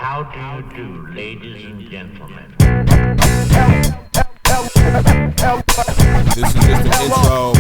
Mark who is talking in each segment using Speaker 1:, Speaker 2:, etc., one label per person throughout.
Speaker 1: How do you do, ladies and gentlemen?
Speaker 2: This is just an intro.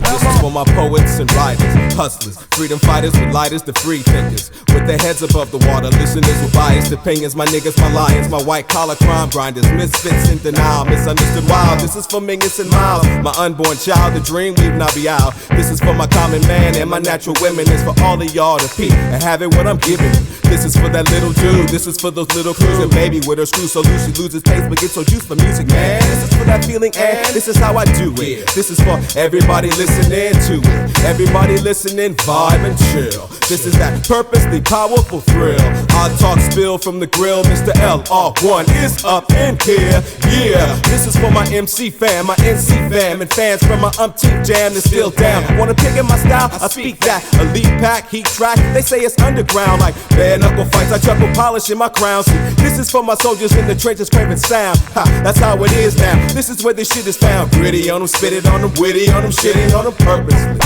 Speaker 2: This is for my poets and writers, hustlers, freedom fighters with lighters, the free thinkers, with their heads above the water, listeners with biased opinions, my niggas, my lions, my white collar crime grinders, misfits in denial, misunderstood wild. This is for Mingus and Miles, my unborn child, the dream weave not be out. This is for my common man and my natural women. It's for all of y'all to peep and have it what I'm giving you. This is for that little dude, this is for those little crews and baby with her screw so loose she loses taste but gets so juiced for music, man. This is for that feeling and this is how I do it. This is for everybody listening to it. Everybody listening, vibe and chill. This is that purposely powerful thrill. I talk spill from the grill, Mr. LR1 is up in here. Yeah, this is for my MC fam, my NC fam, and fans from my umpteenth jam that's still down. Wanna pick in my style? I speak that. Elite pack, heat track, they say it's underground like bare knuckle fights. I chuckle polishing my crown. See, this is for my soldiers in the trenches craving sound. Ha, that's how it is now. This is where this shit is found. Gritty on them, spit it on them, witty on them, shitting on them purposely.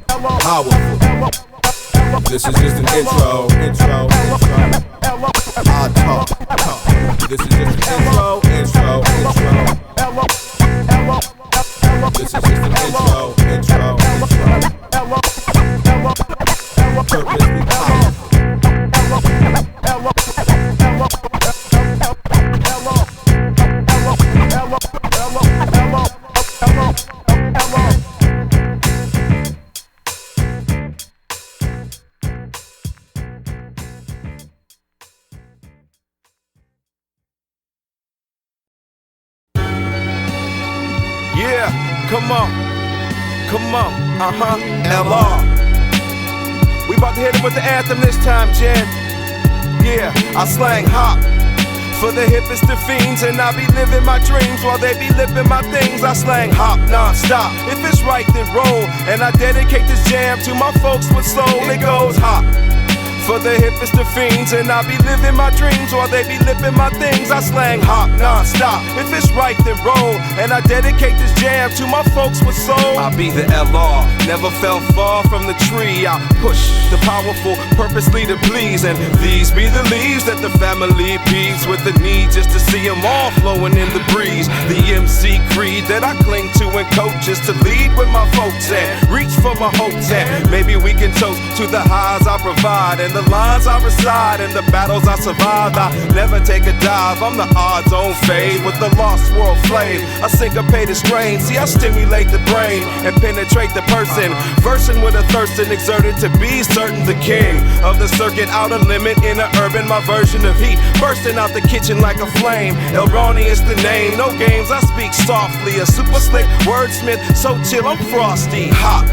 Speaker 2: Powerful. This is just an intro. I talk. This is just an intro. This is just an intro. Purposely powerful. Yeah, come on, LR. We about to hit him with the anthem this time, Jen. Yeah, I slang hop for the hippest of fiends, and I be living my dreams while they be living my things. I slang hop non-stop. If it's right, then roll, and I dedicate this jam to my folks with soul. It goes hop for the hippest of fiends, and I be living my dreams while they be living my things. I slang hop non-stop. If it's right, then roll, and I dedicate this jam to my folks with soul. I be the LR, never fell far from the tree. I push the powerful purposely to please, and these be the leaves that the family peeves with the need just to see them all flowing in the breeze. The MC creed that I cling to and coach is to lead with my folks and reach for my hopes, and maybe we can toast to the highs I provide and the lines I reside and the battles I survived. I never take a dive, I'm the odds-on fade with the lost world flame. I syncopated strain, see I stimulate the brain and penetrate the person, versing with a thirst and exerted to be certain the king of the circuit, outer limit, inner urban, my version of heat, bursting out the kitchen like a flame. Roneous the name, no games, I speak softly, a super slick wordsmith, so chill I'm frosty. Hop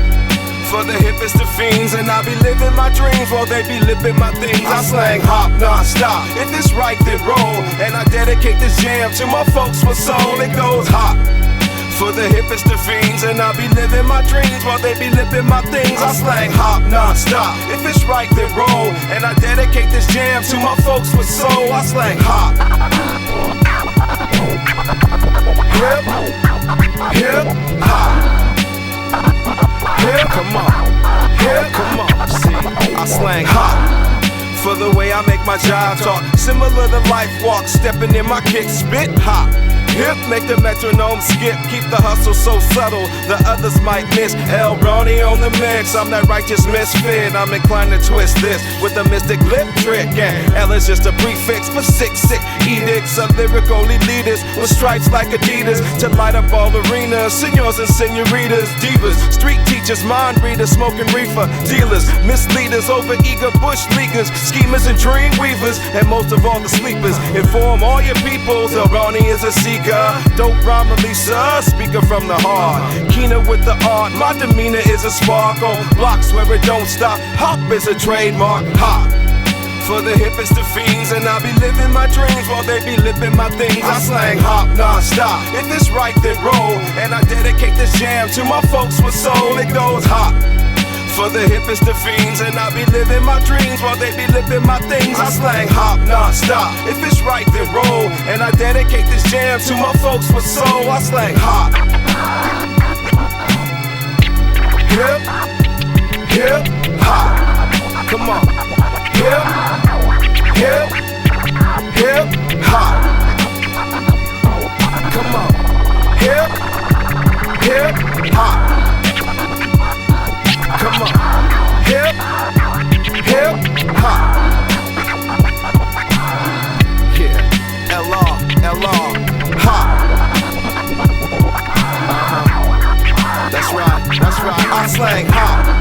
Speaker 2: for the hippest of fiends, and I be living my dreams while they be living my things. I slang hop non-stop. If it's right, then roll, and I dedicate this jam to my folks with soul. It goes hop for the hippest of fiends, and I be living my dreams while they be living my things. I slang hop non-stop. If it's right, then roll, and I dedicate this jam to my folks with soul. I slang hop. Hip hop. Here, come on, see, I slang hop for the way I make my jive talk, similar to life walk, stepping in my kick, spit hop. Hip, make the metronome skip, keep the hustle so subtle, the others might miss. El Ronnie on the mix, I'm that righteous misfit. I'm inclined to twist this with a mystic lip trick, and L is just a prefix for sick edicts of lyrical elitists with stripes like Adidas to light up all arenas. Senors and senoritas, divas, street teachers, mind readers, smoking reefer dealers, misleaders, over eager bush leaguers, schemers and dream weavers, and most of all the sleepers. Inform all your peoples, El Ronnie is a seeker. Dope rhyme Lisa, speaker from the heart, keener with the art. My demeanor is a spark on blocks where it don't stop. Hop is a trademark. Hop for the hippest of fiends, and I be living my dreams while they be living my things. I slang hop non-stop. If it's right, then roll, and I dedicate this jam to my folks with soul. It goes hop for the hippest of fiends, and I be living my dreams while they be living my things. I slang hop non-stop. If it's right, then roll, and I dedicate this jam to my folks with soul. I slang hop. Hip hop. slang hop.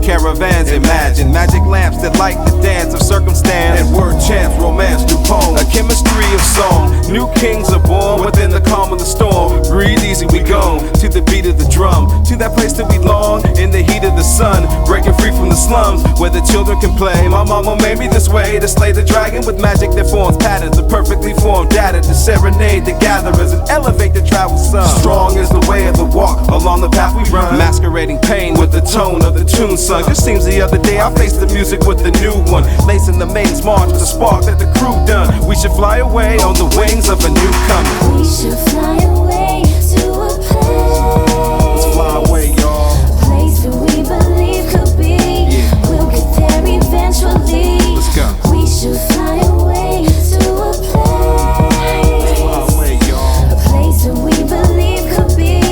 Speaker 2: Caravans, imagine magic lamps that light the dance of circumstance and word chants, romance through poems, a chemistry of song. New kings are born within the calm of the storm. Breathe easy, we go to the beat of the drum, to that place that we long in the heat of the sun, breaking free from the slums where the children can play. My mama made me this way to slay the dragon with magic that forms patterns of perfectly formed data to serenade the gatherers and elevate the travel sun. Strong is the way of the walk along the path we run, masquerading pain with the tone of the tune sung. Just seems the other day I faced the music with the new one, lacing the maidens march with the spark that the crew done. We should fly away on the wings of a newcomer.
Speaker 3: We should fly away to a place.
Speaker 2: Let's fly away, y'all.
Speaker 3: A place that we believe could be.
Speaker 2: Yeah.
Speaker 3: We'll get there eventually.
Speaker 2: Let's go.
Speaker 3: We should fly away to a place.
Speaker 2: Let's fly away, y'all.
Speaker 3: A place that we believe could be.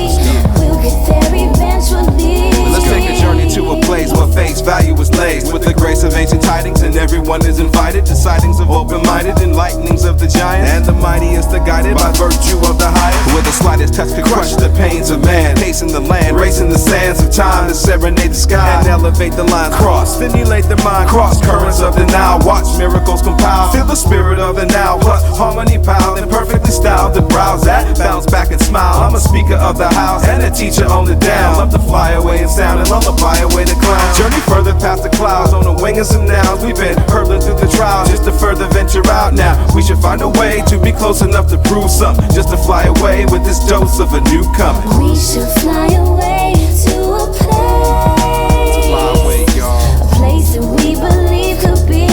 Speaker 3: We'll get there eventually.
Speaker 2: Let's take a journey to a place where face value is laced with the grace of ancient tidings, and everyone is invited to sightings of open-minded enlightenings of the giant, and the mightiest are guided by virtue of the highest, where the slightest touch could crush the pains of man, pacing the land, racing the sands of time to serenade the sky and elevate the lines, cross, stimulate the mind, cross currents of the now, watch miracles compile, feel the spirit of the now, plus harmony piled and perfectly styled, the brows that bounce back and smile. I'm a speaker of the house and a teacher on the down, love to fly away and sound and lullaby away the clown, journey further past the clouds on the wing of some nouns. We've been hurtling through the trials just to further venture out. Now we should find a way to be close enough to prove something, just to fly away with this dose of a newcomer.
Speaker 3: We should fly away to a place.
Speaker 2: Fly away, y'all.
Speaker 3: A place that we believe could be.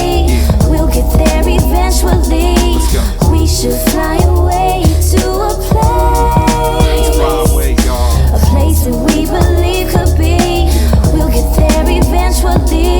Speaker 3: We'll get there eventually.
Speaker 2: Let's go.
Speaker 3: We should fly away to a place.
Speaker 2: Fly away, y'all.
Speaker 3: A place that we believe could be. We'll get there eventually.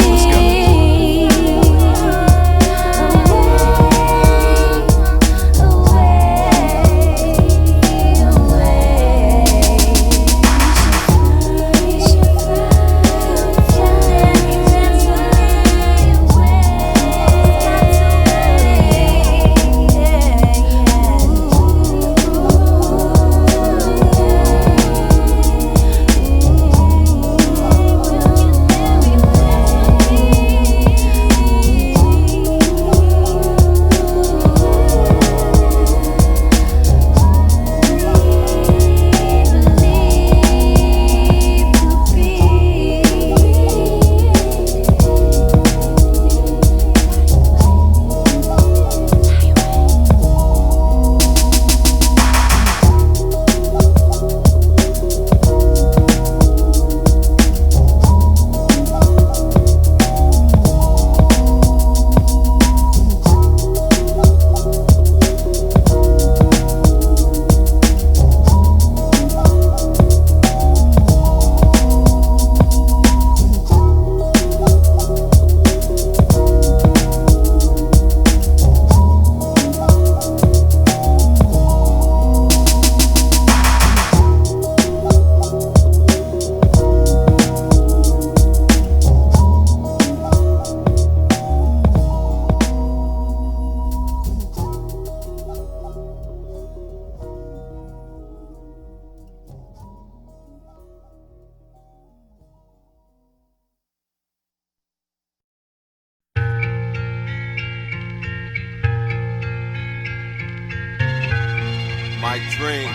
Speaker 2: Mike Dream,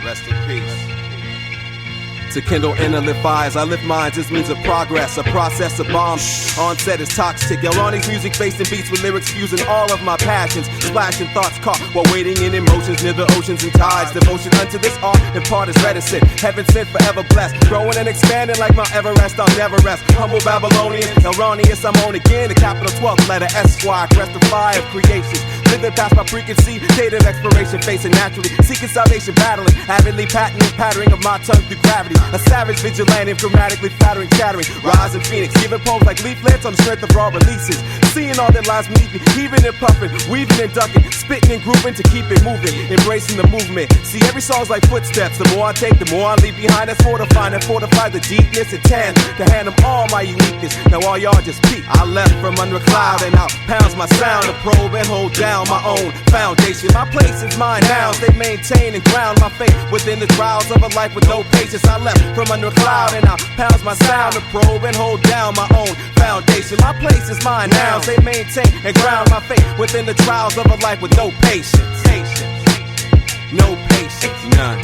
Speaker 2: rest in peace. To kindle inner lit fires, I lift minds, this means of progress, a process of bombs. Onset is toxic, Ronnie's music facing beats with lyrics fusing all of my passions. Splashing thoughts caught while waiting in emotions near the oceans and tides. Devotion unto this art, in part is reticent. Heaven sent, forever blessed. Growing and expanding like Mount Everest, I'll never rest. Humble Babylonian, erroneous, I'm on again. The capital 12th letter, S-Y, crest the fire of creations. Living past my preconceived date of expiration, facing naturally, seeking salvation, battling, avidly patenting, pattering of my tongue through gravity. A savage vigilante, dramatically flattering, shattering. Rise in Phoenix, giving poems like leaflets on the strength of raw releases. Seeing all that lies beneath me, heaving and puffing, weaving and ducking, spitting and grooving to keep it moving, embracing the movement. See, every song's like footsteps. The more I take, the more I leave behind. That's fortifying and fortify the deepness and tan to hand them all my uniqueness. Now all y'all just peep. I left from under a cloud and out pounds my sound to probe and hold down my own foundation. My place is mine now. They maintain and ground my faith within the trials of a life with no patience. I left from under a cloud and I pounds my sound to probe and hold down my own foundation. My place is mine now. They maintain and ground my faith within the trials of a life with no patience. No patience. None.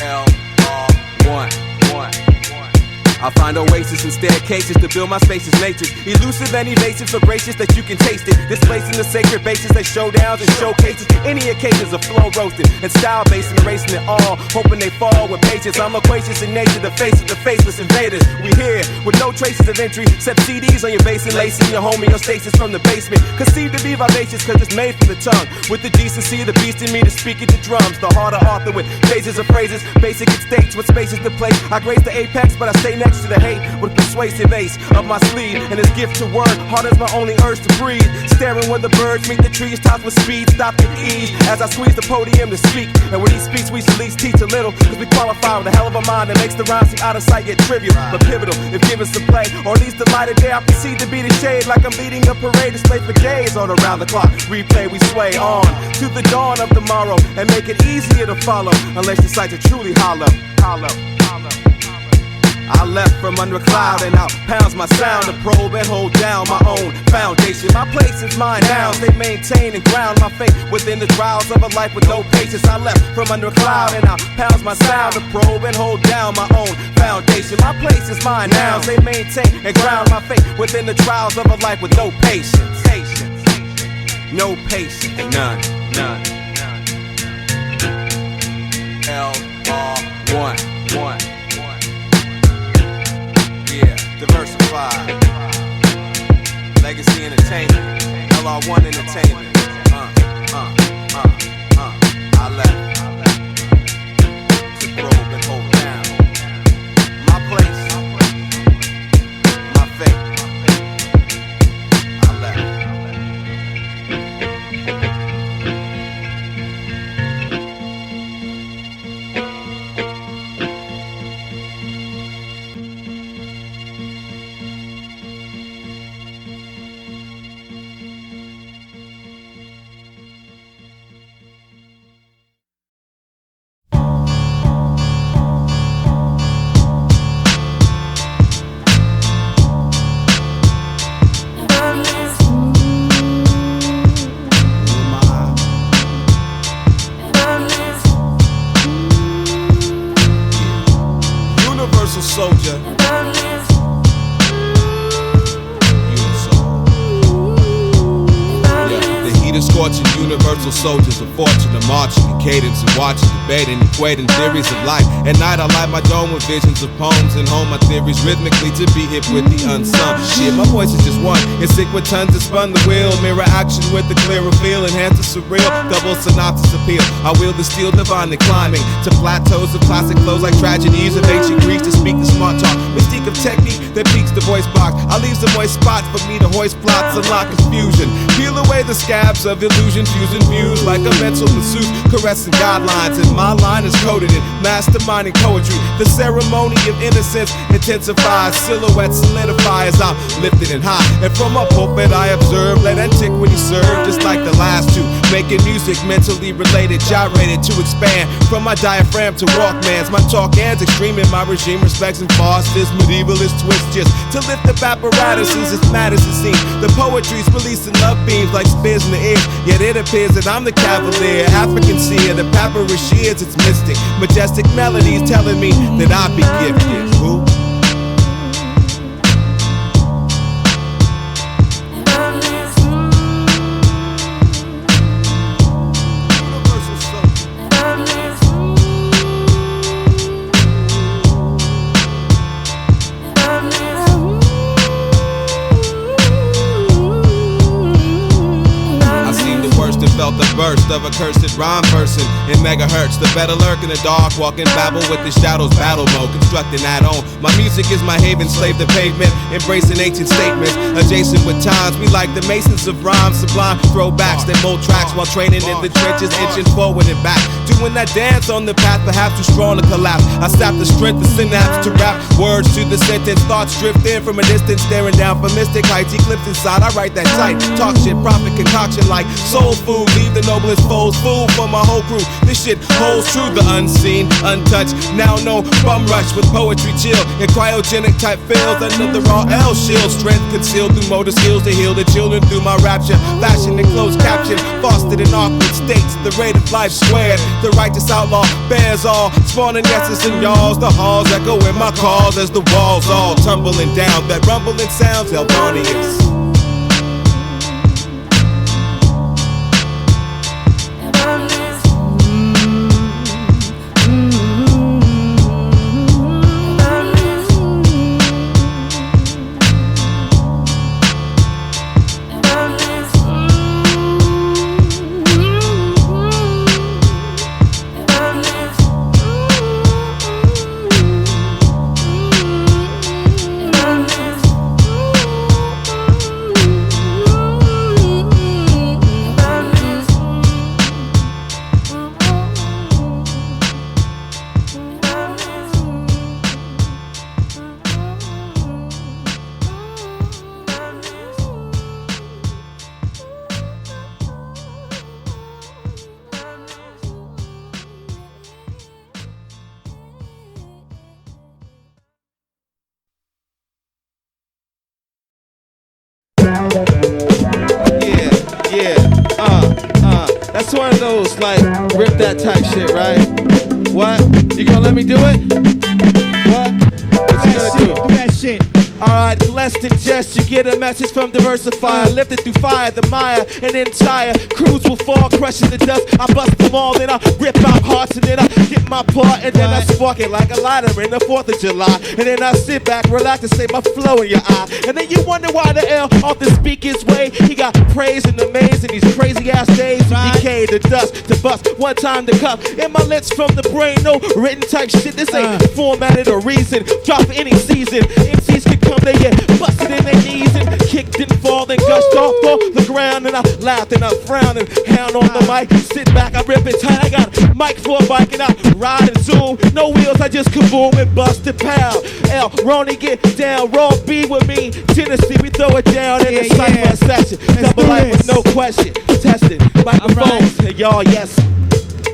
Speaker 2: L-R-1. I find oasis and staircases to build my spaces matrix. Elusive and evasive, so gracious that you can taste it. Displacing the sacred bases that showdowns and showcases. Any occasions of flow roasted and style based, erasing it all, hoping they fall with patience. I'm loquacious in nature, the face of the faceless invaders. We here with no traces of entry, except CDs on your bass and lacing your homeostasis from the basement. Conceived to be vivacious, cause it's made from the tongue. With the decency, the beast in me to speak it to drums. The harder author with phases of phrases, basic it states with spaces to place. I grace the apex, but I stay next to the hate with persuasive ace up my sleeve, and his gift to word hard as my only urge to breathe. Staring when the birds meet the trees, tops with speed, stop at ease as I squeeze the podium to speak. And when he speaks, we should at least teach a little, cause we qualify with a hell of a mind that makes the rhyme seem out of sight yet trivial, but pivotal if given some play, or at least the light of day. I proceed to be the shade like I'm leading a parade display for days on around the clock. Replay, we sway on to the dawn of tomorrow and make it easier to follow, unless your sights are truly hollow. I left from under a cloud and out pounds my sound to probe and hold down my own foundation. My place is mine now. They maintain and ground my faith within the trials of a life with no patience. I left from under a cloud and out pounds my sound to probe and hold down my own foundation. My place is mine now. They maintain and ground my faith within the trials of a life with no patience. No patience. None. L-R-1. Yeah, diversified. Legacy Entertainment, LR1 Entertainment. I left to probe and hold down my place, my fate. I left. Soldier, UniSol. Yeah, the heat is scorching universal soldiers of fortune are marching in cadence and watching, debating, equating theories of life. At night I light my dome with visions of poems and hone my theories rhythmically to be hip with the unsung. Shit, my voice is just one. It's sick with tons that spun the wheel. Mirror action with the clearer feel, enhance the surreal. Double synopsis appeal. I wield the steel divinely climbing to plateaus of classic flows like tragedies of ancient Greece to speak the smart talk. Mystique of technique that peaks the voice box. I leave some moist spots for me to hoist plots, unlock confusion. Peel away the scabs of illusion, fusing views like a mental masseuse, caressing guidelines. And my line is coded in masterminding poetry. The ceremony of innocence intensifies, silhouettes solidify as I'm lifted and high. And from my pulpit I observe, let antiquity serve just like the last two. Making music mentally related, gyrated to expand from my diaphragm to Walkmans. My talk ends extreme in my regime respects and fosters medievalist twist just to lift up apparatuses. It's mad as it seems. The poetry's releasing love beams like spears in the air. Yet it appears that I'm the cavalier, African seer, the papyrus shears. It's mystic, majestic melodies telling me that I be gifted. Who?
Speaker 4: Felt the burst of a cursed rhyme person in megahertz. The better lurk in the dark, walking babble with the shadows, battle mode, constructing that on. My music is my haven, slave to pavement, embracing ancient statements, adjacent with times. We like the masons of rhymes, sublime throwbacks that mold tracks while training in the trenches, inching forward and back. Doing that dance on the path, perhaps too strong to collapse. I sap the strength of synapse to rap words to the sentence. Thoughts drift in from a distance, staring down from mystic heights. Eclipse inside, I write that tight. Talk shit, profit concoction like soul food. Leave the noblest foes, food for my whole crew. This shit holds true, the unseen, untouched, now known bum rush with poetry chill and cryogenic type feels under the raw L shield. Strength concealed through motor skills to heal the children through my rapture. Fashion and closed caption, fostered in awkward states. The rate of life squared, the righteous outlaw bears all, spawning yeses and y'alls. The halls echo in my calls as the walls all tumbling down. That rumbling sounds Elvonious. That's one of those, like, rip that type shit, right? What? You gonna let me do it? What? What you gonna do?
Speaker 5: Do that shit.
Speaker 2: Alright, less than just, you get a message from Diversifier. Lifted through fire, the mire, and entire crews will fall, crushing the dust. I bust them all, then I rip out hearts, and then I get my part, and then I spark it like a lighter in the 4th of July. And then I sit back, relax, and say my flow in your eye. And then you wonder why the L off the speaker's way. He got praise and amaze in these crazy ass days. Decay to dust, to bust, one time to cuff. In my lips from the brain, no written type shit. This ain't formatted or reason. Drop any season. MCs can come, they get busted in their knees and kicked and fall and gushed off the ground. And I laughed and I frowned and hound on the mic. Sit back, I rip it tight. I got a mic for a bike and I ride and zoom. No wheels, I just kaboom and bust it pow. L, Ronnie get down, raw B with me. Genesee, we throw it down in the cypher session. Double life with no question. Testing microphones and y'all, yes.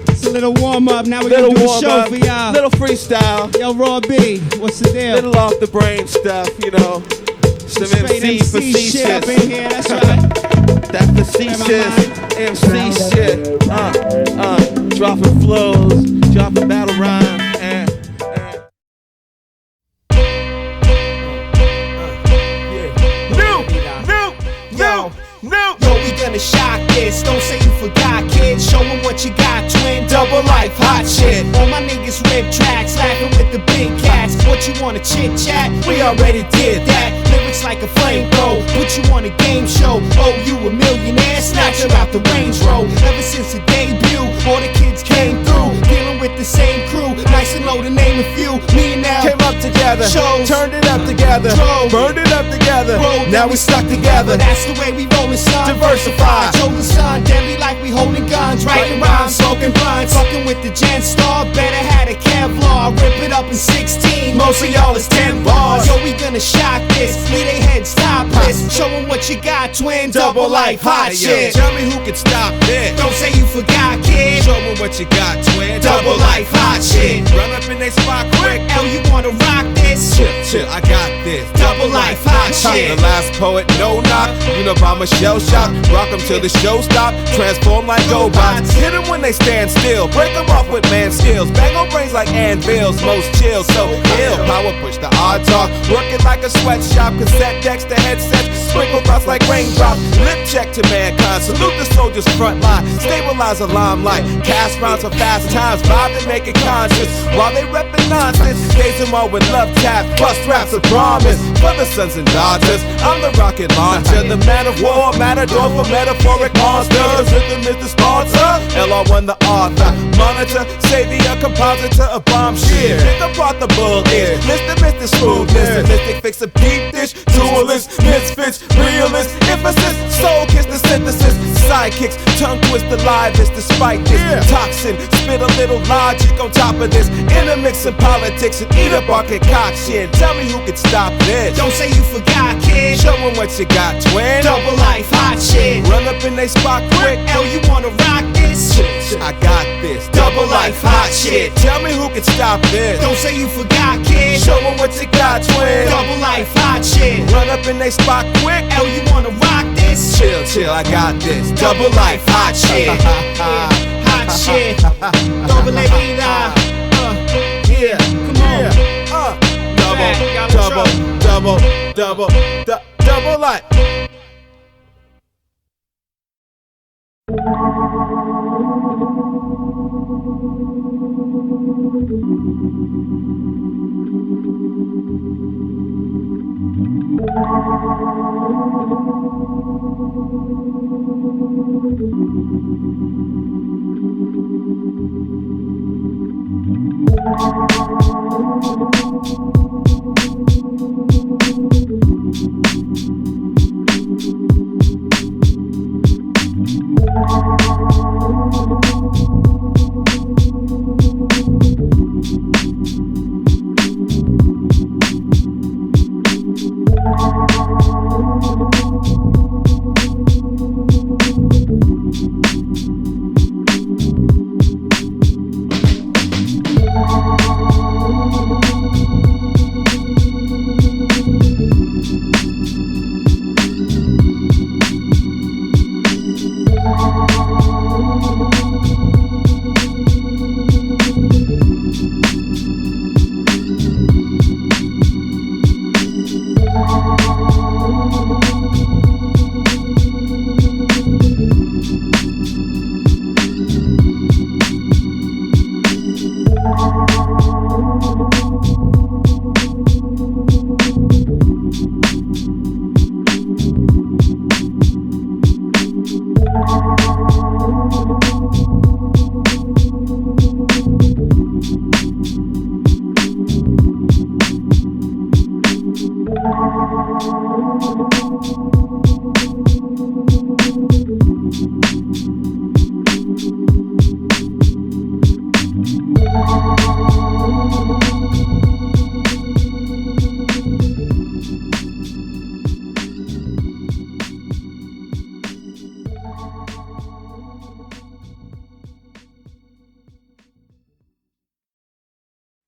Speaker 5: It's a little warm up. Now we're gonna do a show for y'all.
Speaker 2: Little freestyle.
Speaker 5: Yo, Raw B, what's the deal?
Speaker 2: Little off the brain stuff, you know. Some MC facetious.
Speaker 5: Shit up in here, that's right.
Speaker 2: That facetious MC shit. Dropping flows, dropping battle rhymes.
Speaker 6: Yo, we gonna shock this. Don't say you forgot, kid. Show them what you got, twin. Double life, hot shit. All my niggas rip tracks, laughing with the big cats. What you wanna chit chat? We already did that. Lyrics like a flamethrower. Put you on a game show. Oh, you a millionaire? Snatch her out the Range Rover. Ever since the debut, all the kids came through. Dealing with the same crew. Nice and low to name a few. Me and now
Speaker 2: came up together.
Speaker 6: Shows.
Speaker 2: Turned it up together.
Speaker 6: Drove.
Speaker 2: Burned it up together.
Speaker 6: Rolled.
Speaker 2: Now we stuck together.
Speaker 6: That's the way we rollin', son.
Speaker 2: Diversified.
Speaker 6: Chosen son, deadly like we holding guns. Writing rhymes, smoking blunts. Fucking with the Gen Star, better had a cat. Kevlar, rip it up in 16. Most of y'all is 10 bars. Yo, we gonna shock this, leave they heads topless. Show them what you got, twin, double life, hot shit.
Speaker 4: Tell me who can stop this.
Speaker 6: Don't say you forgot, kid.
Speaker 4: Show me what you got, twin.
Speaker 6: Double life, hot shit.
Speaker 4: Run up in they spot quick.
Speaker 6: L, you wanna rock this?
Speaker 4: Chill, I got this.
Speaker 6: Double life, hot shit.
Speaker 4: The last poet, no knock. Unabomber shell shock. Rock them till the show stop. Transform like GoBots. Hit them when they stand still. Break them off with man skills. Bang on brains like anvils. Most chill, so ill. Power push the odd talk. Working like a sweatshop. Cassette decks to headsets. Sprinkle thoughts like raindrops. Lip check to mankind. Salute the soldiers front line. Stabilize a limelight. Cast rounds for fast times. Vibe and make it conscious. While they reppin' nonsense. Days them all with love tap. Plus raps of promise. For the sons and daughters. I'm the rocket launcher. The man of war. Matador for metaphoric monsters. Rhythm is the sponsor. LR1 the author. Monitor. Savior. Compositor of bomb shit. Pick apart the bull ears. Mr. Smoothness. Mystic fix a deep dish. Duelist. Misfits. Realist. Emphasis. Soul kiss the synthesis. Sidekicks. Tongue twist the livest. Despite this toxin. Spit a little logic on top of this. Intermix in politics and eat up our concoction. Tell me who can stop this.
Speaker 6: Don't say you forgot, kid.
Speaker 4: Show them what you got, twin.
Speaker 6: Double life, hot shit.
Speaker 4: Run up in they spot quick.
Speaker 6: L, you wanna rock this?
Speaker 4: I got this.
Speaker 6: Double life, hot shit.
Speaker 4: Tell me who can stop this.
Speaker 6: Don't say you forgot, kid.
Speaker 4: Show them what you got, twin.
Speaker 6: Double life, hot shit.
Speaker 4: Run up in they spot quick.
Speaker 6: L, you wanna rock this?
Speaker 4: Chill, I got this.
Speaker 6: Double life, hot shit. Hot shit. Double vida.
Speaker 4: Yeah,
Speaker 6: come on.
Speaker 4: Double life.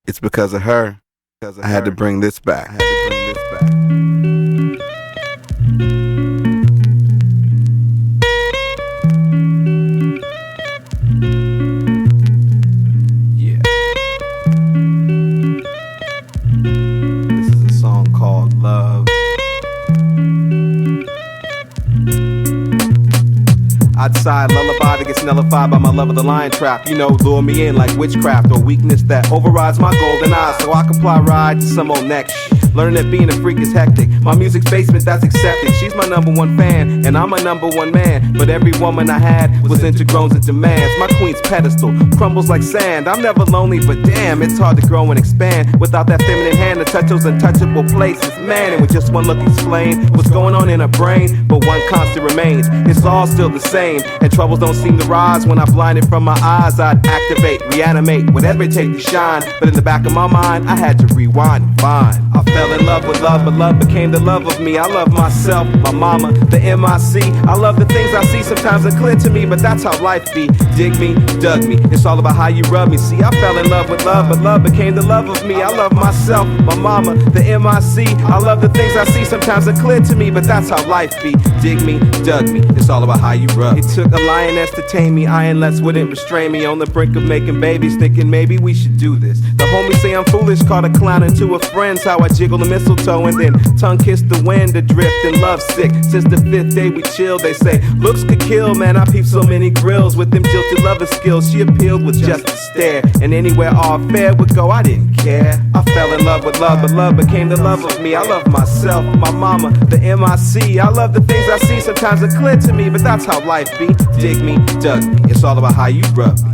Speaker 4: It's because of her. I had to bring this back. Yeah. This is a song called Love. I decide lullaby that gets nullified by my love of the lion trap. You know, lure me in like witchcraft or weakness that overrides my golden eyes. So I comply, ride to some old next shit.
Speaker 2: learning that being a freak is hectic. My music's basement, that's accepted. She's my #1 fan, and I'm a #1 man. But every woman I had was integral and demands. My queen's pedestal crumbles like sand. I'm never lonely, but damn, it's hard to grow and expand without that feminine hand to touch those untouchable places. Man, and with just one look explain what's going on in her brain. But one constant remains, it's all still the same. And troubles don't seem to rise. When I blinded from my eyes, I'd activate, reanimate, whatever it takes to shine. But in the back of my mind, I had to rewind and find. I fell in love with love, but love became the love of me. I love myself, my mama, the MIC. I love the things I see, sometimes they're clear to me, but that's how life be. Dig me, dug me, it's all about how you rub me. See, I fell in love with love, but love became the love of me. I love myself, my mama, the MIC. I love the things I see, sometimes they're clear to me, but that's how life be. Dig me, dug me, it's all about how you rub. It took a lioness to tame me, ironless wouldn't restrain me. On the brink of making babies, thinking maybe we should do this. The homies say I'm foolish, called a clown into a friend's. How I jiggle the mistletoe and then tongue kiss the wind, adrift and love sick. Since the 5th day we chilled, they say looks could kill, man. I peeped so many grills with them jilted lover skills. She appealed with just a stare, and anywhere all fair would go, I didn't care. I fell in love with love, but love became the love of me. I love myself, my mama, the MIC. I love the things I see, sometimes they're clear to me, but that's how life be. Dig me, dug me, it's all about how you rub me.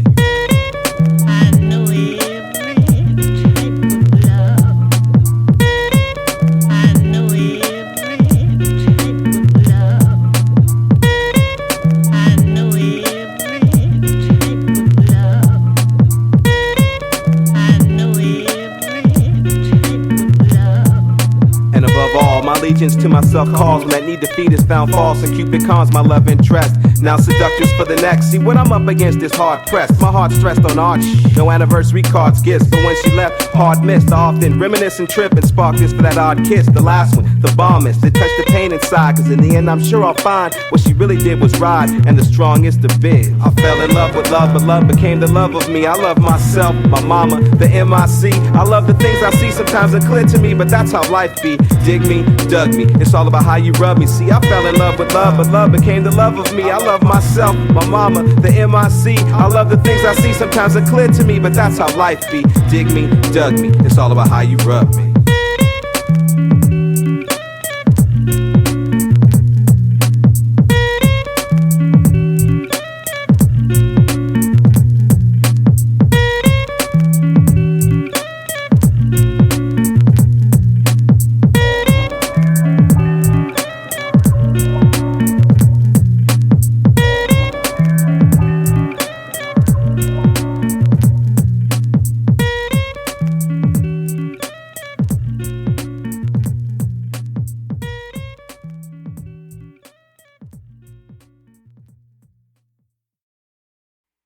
Speaker 2: Allegiance to myself calls when that need to feed is found false, and Cupid cons my love interest. Now seductors for the next. See what I'm up against is hard pressed. My heart stressed on art. No anniversary cards, gifts. But when she left, hard missed. I often reminisce and trip and spark this for that odd kiss. The last one, the bombest. It touched the pain inside. Cause in the end, I'm sure I'll find what she really did was ride, and the strongest of bid. I fell in love with love, but love became the love of me. I love myself, my mama, the MIC. I love the things I see, sometimes they're clear to me, but that's how life be. Dig me, dug me, it's all about how you rub me. See, I fell in love with love, but love became the love of me. I love myself, my mama, the MIC. I love the things I see, sometimes they're clear to me, but that's how life be. Dig me, dug me, it's all about how you rub me.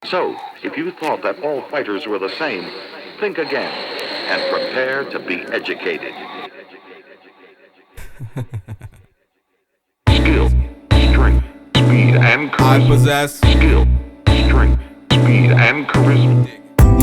Speaker 7: So, if you thought that all fighters were the same, think again and prepare to be educated. Skill, strength, speed, and charisma.
Speaker 4: I possess
Speaker 7: skill, strength, speed, and charisma.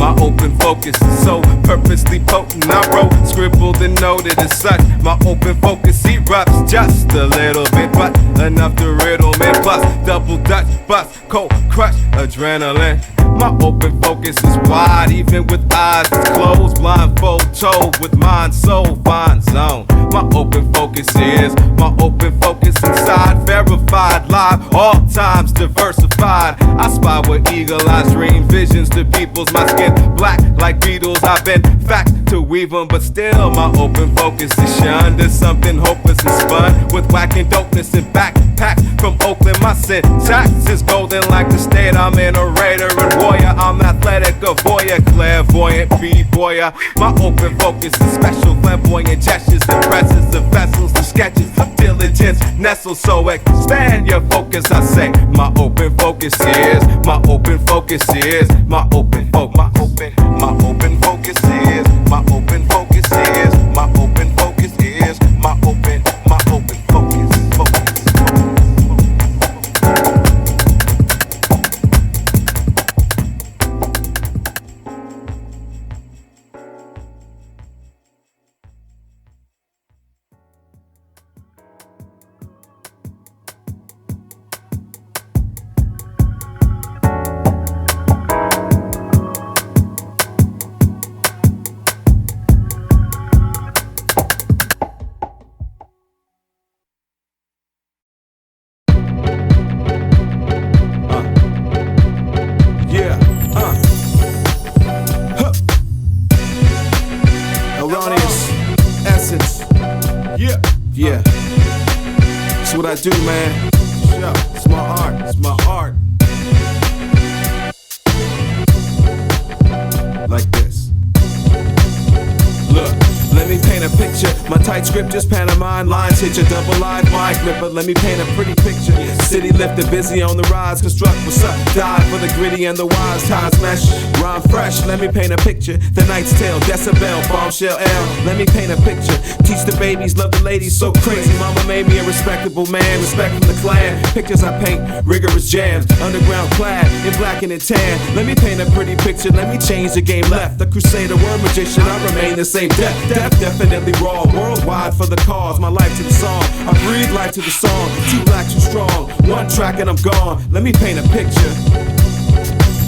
Speaker 4: my open focus is so purposely potent. I wrote, scribbled, and noted as such. My open focus erupts just a little bit, but enough to riddle me. Plus, double Dutch, bust, cold crush, adrenaline. My open focus is wide, even with eyes closed. Blindfold, told with mind, soul, fine zone. My open focus is my open focus inside, verified, live, all times diversified. I spy with eagle eyes, dream visions to people's. My skin black like beetles. I've been facts to weave them, but still my open focus is shunned. There's something hopeless and spun with whacking dopeness and backpack from Oakland. My syntax is golden like the state. I'm in a raider and warrior. I'm athletic, a voyeur, clairvoyant, b-boyer. My open focus is special, flamboyant gestures, impresses the vessels, the sketches of diligence, nestle. So expand your focus, I say. My open focus is, my open focus is, my open focus, my open focus is, my open focus is, my open focus is, my open focus.
Speaker 2: That's what I do, man. It's my art. It's my art. Like this. Look, let me paint a picture. My tight script just pantomime lines. Hit your double live mic gripper. Let me paint a pretty picture. City lifted, busy on the rise. Construct what's up. Die for the gritty and the wise. Ties mesh. Rhyme fresh. Let me paint a picture. The Knight's Tale, Decibel, Bombshell L. Let me paint a picture. Teach the babies, love the ladies. So crazy. Mama made me a respectable man. Respect from the clan. Pictures I paint. Rigorous jams. Underground clad in black and in tan. Let me paint a pretty picture. Let me change the game left. The crusader, word magician. I remain the same. Death, definitely raw. Worldwide for the cause. My life to the song. I breathe life to the song. Too black, too strong. One track and I'm gone. Let me paint a picture.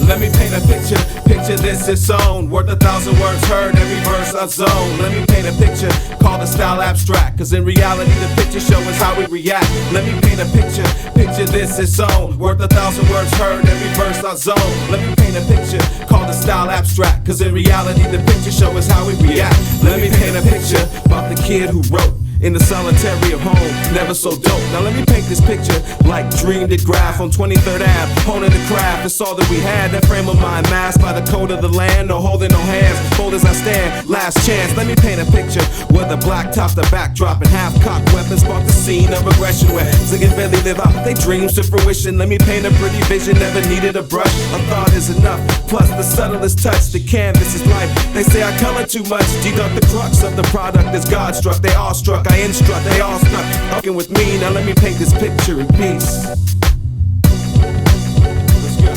Speaker 2: Let me paint a picture. Picture this, it's own. Worth 1,000 words heard. Every verse I zone. Let me paint a picture. Call the style abstract. Cause in reality the picture show is how we react. Let me paint a picture. Picture this, it's own. Worth 1,000 words heard. Every verse I zone. Let me paint a picture. Call the style abstract. Cause in reality the picture show is how we react. Let me paint a picture about the kid who wrote in the solitary of home, never so dope. Now let me paint this picture like dreamed it graph on 23rd Ave, honing the craft. It's all that we had, that frame of mind masked by the code of the land. No holding no hands, bold as I stand, last chance. Let me paint a picture where the black top, the backdrop, and half-cocked weapons spark the scene of aggression where zingers barely live out their dreams to fruition. Let me paint a pretty vision, never needed a brush. A thought is enough, plus the subtlest touch. The canvas is life, they say I color too much. Deduct the crux of the product as God struck. They all struck, I instruct, they all stuck fucking with me. Now let me paint this picture in peace. Let's go.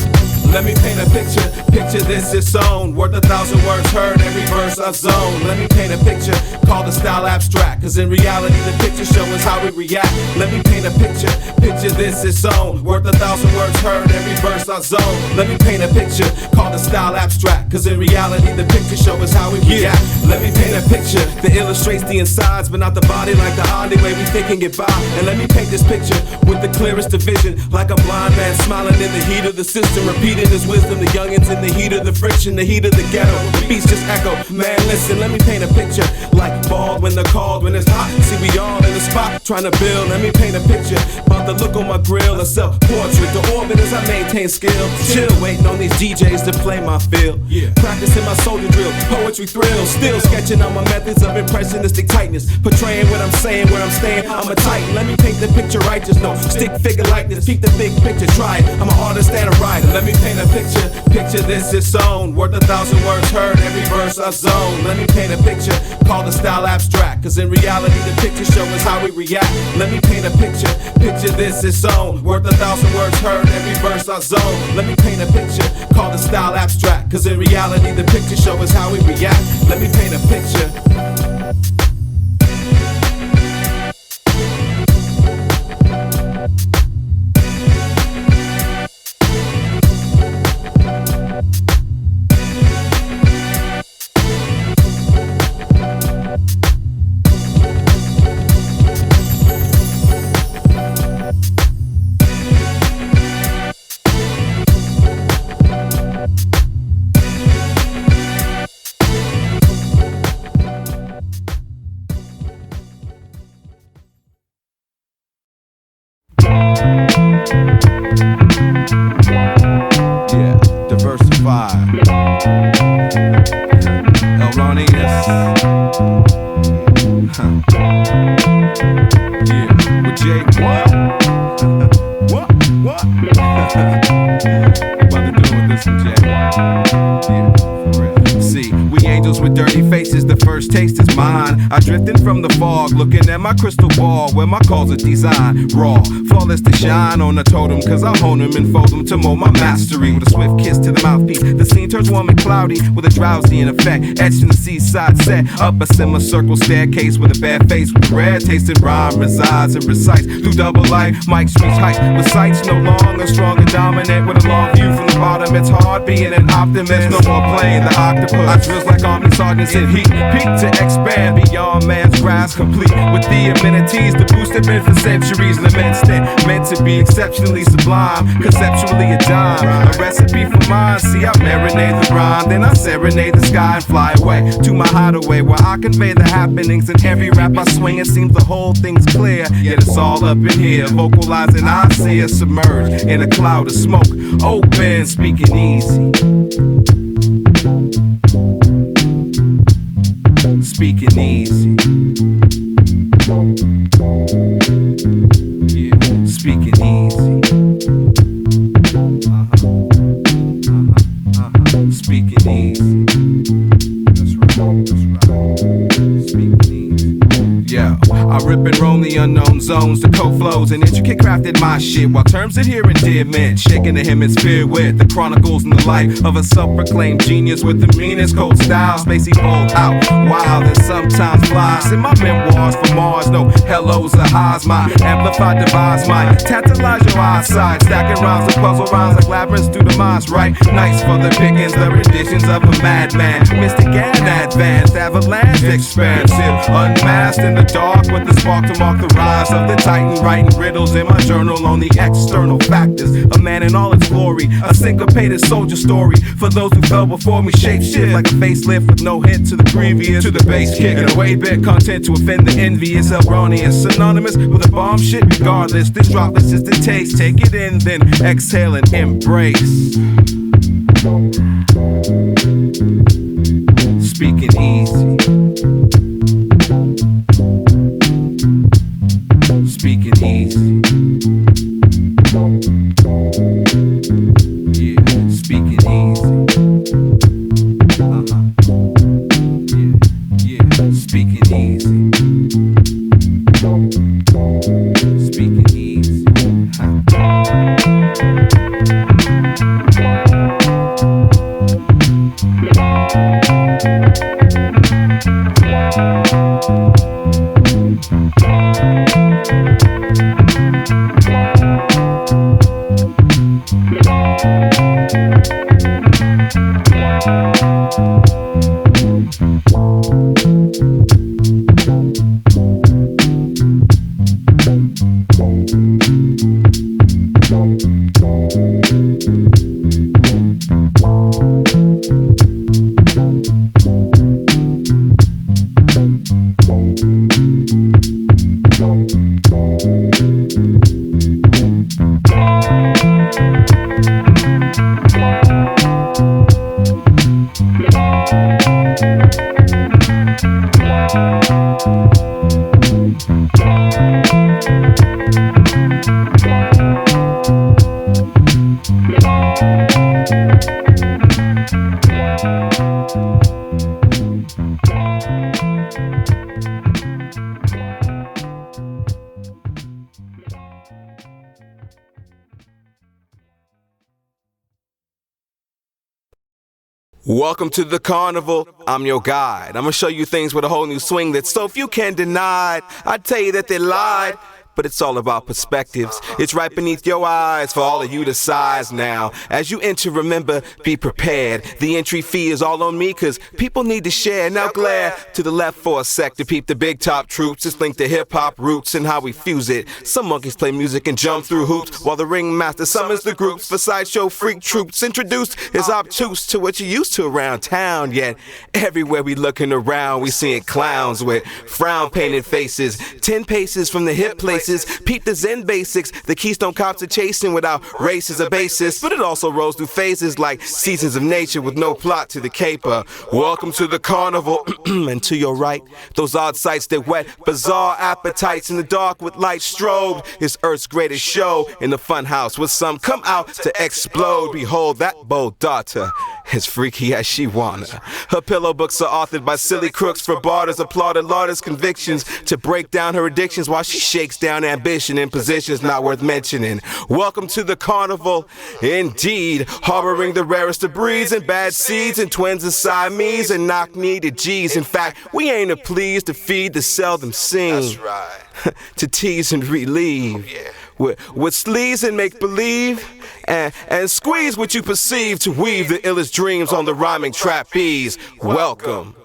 Speaker 2: Let me paint a picture. Picture this, it's own. Worth 1,000 words heard. Every verse I zone. Let me paint a picture. Call the style abstract. Cause in reality the picture show is how we react. Let me paint a picture. Picture this, it's own. Worth 1,000 words heard. Every verse I zone. Let me paint a picture. Call the style abstract. Cause in reality the picture show is how we react. Let me paint a picture that illustrates the insides but not the body, like the oddly way we think and get by. And let me paint this picture with the clearest of vision, like a blind man smiling in the heat of the system, repeating his wisdom. The youngins in the heat of the friction, the heat of the ghetto. The beats just echo. Man, listen, let me paint a picture like bald when they're called when it's hot. See, we all in the spot trying to build. Let me paint a picture about the look on my grill, a self-portrait. The orbit as I maintain skill. Chill, waiting on these DJs to play my feel. Practicing my soldier drill, poetry thrill. Still sketching out my methods of impressionistic tightness. Portraying what I'm saying, where I'm staying. I'm a titan. Let me paint the picture righteous. No stick figure likeness. Keep the big picture, try it. I'm an artist and a writer. Let me paint a picture. Picture this, it's own. Worth 1,000 words heard. Every verse I zone. Let me paint a picture. Call the style abstract. Cause in reality the picture show is how we react. Let me paint a picture. Picture this, it's own. Worth 1,000 words heard. Every verse I zone. Let me paint a picture. Call the style abstract. Cause in reality the picture show is how we react. Let me paint a picture. Roneous. Yeah, with Jake. What? What? About to do with this one, Jake. Yeah, for real. See, we angels with dirty faces, the first taste is mine. I drifted from the fog, looking at my crystal ball, where my calls are designed. Raw, flawless to shine on the totem, cause I hone them and fold them to mold my mastery. With a swift kiss to the mouthpiece, the scene turns warm and cloudy, with a drowsy in effect, etched in the seaside set. Up a semicircle staircase with a bad face, with red tasted rhyme resides and recites through double life. Mike streets hype, with sights no longer strong and dominant. With a long view from the bottom, it's hard being an optimist. No more playing the octopus. I drills like army sergeants in heat, peak to expand beyond beyond man's grasp, complete with the amenities to boost it been for centuries. Lamented, meant to be exceptionally sublime, conceptually a dime, a recipe for mine. See, I marinate the rhyme, then I serenade the sky and fly away to my hideaway where I convey the happenings in every rap I swing. It seems the whole thing's clear, yet it's all up in here. Vocalizing, I see it submerged in a cloud of smoke. Open, speaking easy. Speaking easy. Yeah, speaking easy. Speaking easy. That's right. Speaking easy. Yeah, I rip and roam the unknown zones, the code flows and intricate crafted my shit, while terms adhere endearment, shaking the hemisphere with the chronicles and the life of a self-proclaimed genius with the meanest cold style. Spacey bold out, wild and sometimes flies. In my memoirs from Mars, no hellos or highs. My amplified device might tantalize your eyesight, stacking rhymes and puzzle rhymes like labyrinths through the minds. Right, nice for the pickings, the renditions of a madman, mystic and advanced, avalanche expansive, unmasked in the dark with the spark to mark the rise of the titan, writing riddles in my journal on the external factors. A man in all its glory, a syncopated soldier story for those who fell before me. Shape shift like a facelift with no hint to the previous, to the bass kick and a way bit content to offend the envious. Roneous, synonymous with a bomb shit regardless. This drop is just a taste, take it in then exhale and embrace. Speaking easy. Speaking easy. Yeah, speaking easy. Yeah, speaking easy. Speaking easy. Welcome to the Carnival, I'm your guide. I'm gonna show you things with a whole new swing that so few can deny. I'd tell you that they lied, but it's all about perspectives. It's right beneath your eyes for all of you to size now. As you enter, remember, be prepared. The entry fee is all on me, cause people need to share. Now glare to the left for a sec to peep the big top troops. Just link the hip-hop roots and how we fuse it. Some monkeys play music and jump through hoops, while the ringmaster summons the groups for sideshow freak troops. Introduced is obtuse to what you're used to around town. Yet everywhere we looking around, we seeing clowns with frown-painted faces. 10 paces from the hip places, peep the Zen basics. The Keystone Cops are chasing without race as a basis, but it also rolls through phases like seasons of nature with no plot to the caper. Welcome to the Carnival, and to your right, those odd sights that whet bizarre appetites in the dark with light strobed. It's Earth's greatest show in the fun house with some come out to explode. Behold that bold daughter, as freaky as she wanna. Her pillow books are authored by silly crooks for barters, applauded lauders convictions to break down her addictions while she shakes down ambition in positions not worth mentioning. Welcome to the Carnival, indeed, harboring the rarest of breeds and bad seeds and twins and Siamese and knock-knee to G's. In fact, we ain't a pleased to feed the seldom seen. That's right. To tease and relieve. With sleaze and make-believe and squeeze what you perceive to weave the illest dreams on the rhyming trapeze. Welcome.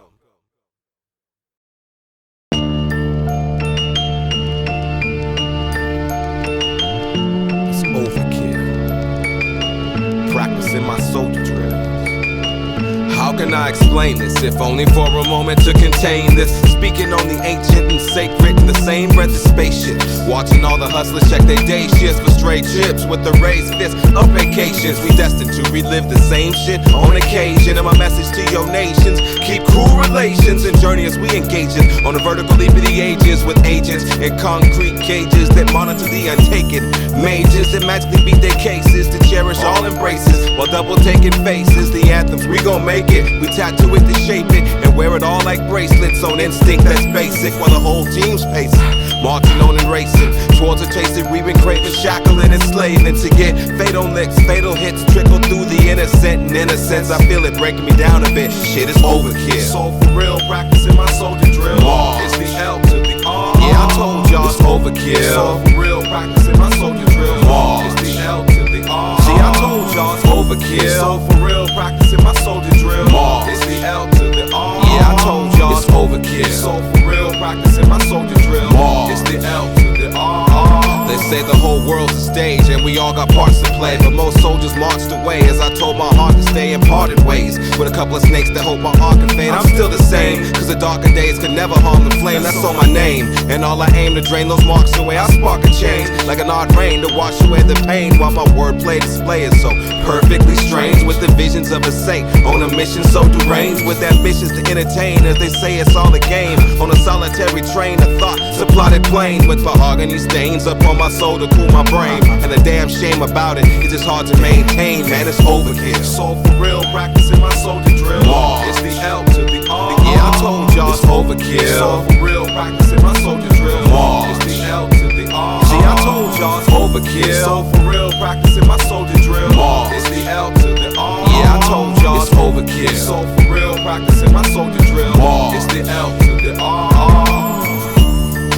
Speaker 4: can I explain this? If only for a moment to contain this. Speaking on the ancient and sacred in the same breath as spaceship. Watching all the hustlers check their day shifts for straight trips with the raised fist of vacations. We destined to relive the same shit on occasion. And my message to your nations: keep cool relations and journey as we engage it on a vertical leap of the ages with agents in concrete cages that monitor the untaken. Mages that magically beat their cases to cherish all embraces while double taking faces. The anthems, we gon' make it. We tattoo it to shape it and wear it all like bracelets on instinct that's basic while the whole team's pacing. Marching on and racing towards a taste that we've been craving, shackling and slaving to get fatal licks, fatal hits trickle through the innocent and innocence. I feel it breaking me down a bit. Shit is overkill.
Speaker 2: So for real, practicing my soldier drill. It's the L to the R.
Speaker 4: Yeah, I told y'all it's overkill.
Speaker 2: So for real, practicing my soldier drill. It's the L to the R.
Speaker 4: See, I told y'all it's overkill.
Speaker 2: So for real, practicing my soldier drill. It's the L to the R.
Speaker 4: Yeah, I told y'all it's overkill.
Speaker 2: So for real, practicing my soldier drill. It's the L to the R.
Speaker 4: They say the whole world's a stage and we all got parts to play, but most soldiers marched away as I told my heart to stay in parted ways. With a couple of snakes that hope my heart can fade, I'm still the same, cause the darker days could never harm the flame. That's on my name, and all I aim to drain those marks away. I spark a change like an odd rain to wash away the pain, while my wordplay display is so perfectly strange. With the visions of a saint on a mission so deranged, with ambitions to entertain as they say it's all a game. On a solitary train of thought to plotted plain, with mahogany stains up on my soul to cool my brain. And the damn shame about it is just hard to maintain, man, it's overkill.
Speaker 2: So for real, practicing my soldier drill. It's the L to the R.
Speaker 4: Yeah, I told y'all it's overkill.
Speaker 2: So for real, practicing my soldier drill. It's the L to the R.
Speaker 4: See, I told y'all it's overkill.
Speaker 2: So for real, practicing my soldier drill. It's the L to the R.
Speaker 4: Yeah, I told y'all it's overkill.
Speaker 2: So for real, practicing my soldier drill. It's the L to the R.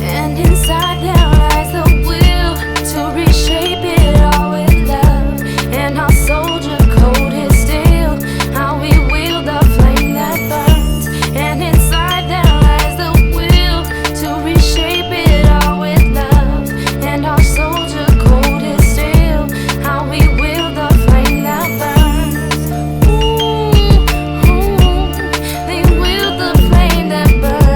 Speaker 3: And inside there lies the will to reshape it all with love. And our soldier code is still how we wield the flame that burns. And inside there lies the will to reshape it all with love. And our soldier code is still how we wield the flame that burns. Ooh, ooh, they wield the flame that burns.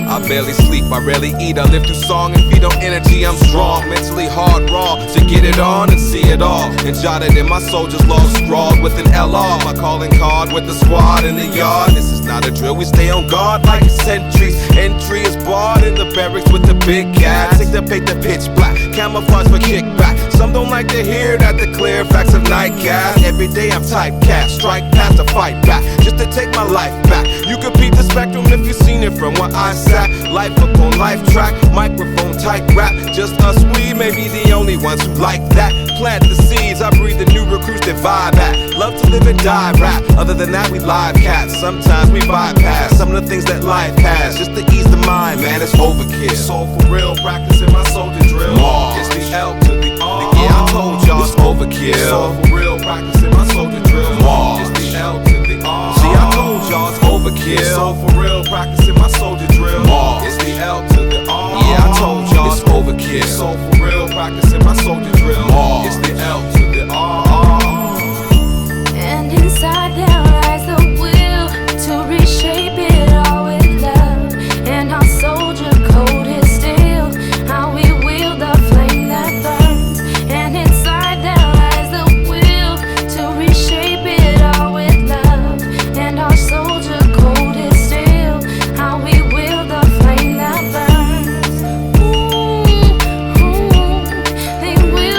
Speaker 4: I barely sleep, I rarely eat, I live through song and feed on energy. I'm strong, mentally hard, raw, to get it on and see it all. And jotted in my soldier's law, scrawled with an LR. My calling card with the squad in the yard. This is not a drill, we stay on guard like sentries. Entry is barred in the barracks with the big cats. Take the paint the pitch black, camouflage for kickback. Some don't like to hear that, the clear facts of nightcast. Every day I'm typecast, strike past to fight back, just to take my life back. You could beat the spectrum if you've seen it from where I sat. Life up on life track, microphone type rap. Just us, we may be the only ones who like that. Plant the seeds, I breathe the new recruits that vibe at. Love to live and die rap, other than that we live cats. Sometimes we bypass some of the things that life has, just to ease the mind, man, it's overkill.
Speaker 2: So for real, practicing my soldier drill. It's the L to the R.
Speaker 4: Yeah, I told y'all it's overkill.
Speaker 2: So for real, practicing my soldier drill. It's the L to the R.
Speaker 4: See, I told y'all it's overkill.
Speaker 2: So for real, practicing my soldier drill. It's the L to the R.
Speaker 4: Yeah, I told y'all it's overkill.
Speaker 2: So for real, practicing my soldier drill. It's the L to the R.
Speaker 3: And inside there lies the will to reshape it all with love. And our soldier code is still how we wield the flame that burns. And inside there lies the will to reshape it all with love. And our soldier code is still how we wield the flame that burns. Ooh, ooh, they will